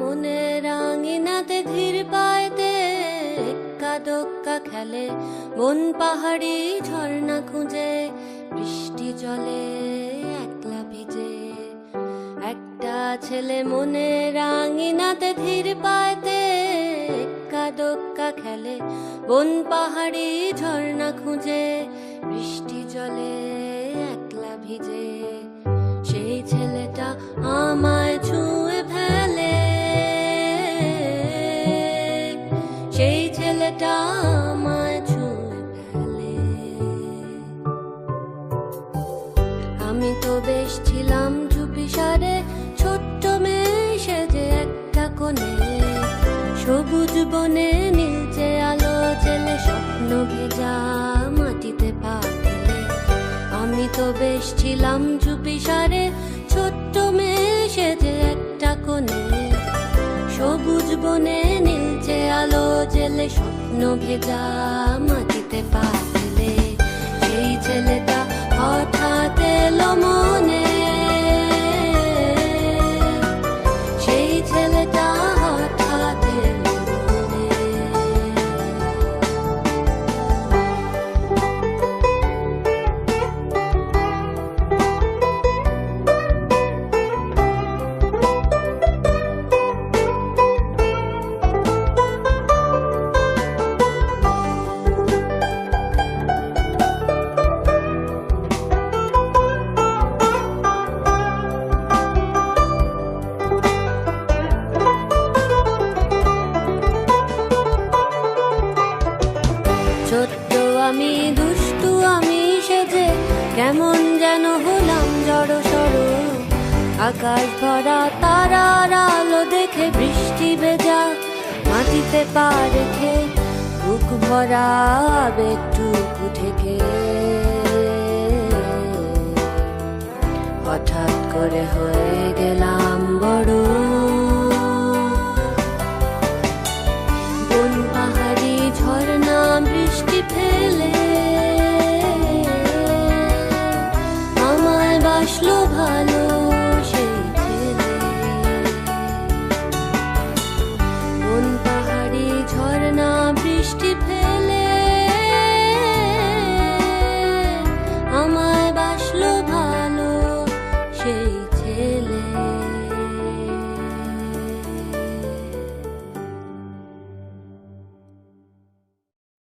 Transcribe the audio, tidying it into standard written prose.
মনে রাঙিনাতে ধীর পায়তে এক্কা দোক্কা খেলে বন পাহাড়ি ঝর্ণা খুঁজে বৃষ্টি জলে একলা ভিজে। একটা ছেলে মনে রাঙিনাতে ধীর পায়তে এক্কা দোক্কা খেলে বন পাহাড়ি ঝর্ণা খুঁজে বৃষ্টি জলে একলা ভিজে। সেই ছেলেটা আমায় ছুঁয়ে ফেলে, সেই ছেলেটা আমায় ছুঁয়ে ফেলে। আমি তো বেশ ছিলাম চুপিসারে ছোট্ট মেয়ে সেজে একটা কোণে, সবুজ বনে নীলচে আলো জেলে স্বপ্ন ভেজা মাটিতে পা ফেলে। আমি তো বেশ ছিলাম চুপিসারে ছোট্ট মেয়ে সেজে একটা কোণে, সবুজ বনে নীলচে আলো জেলে স্বপ্ন ভেজা মাটিতে পা ফেলে। সেই ছেলেটা হঠাৎ এলো মনে, সেই ছেলেটা হঠাৎ এলো মনে। ছোট্ট আমি দুষ্টু আমি সেজে কেমন যেন হলাম জড়সড়, আকাশ ভরা তারার আলো দেখে বৃষ্টি ভেজা মাটিতে পা রেখে বুক ভরা আবেগটুকু থেকে হঠাৎ করে হয়ে গেলাম বড়। বন পাহাড়ি ঝর্ণা বৃষ্টি ফেলে আমায় বাসলো ভালো সেই ছেলে। বন পাহাড়ি ঝর্ণা বৃষ্টি ফেলে আমায় বাসলো ভালো সেই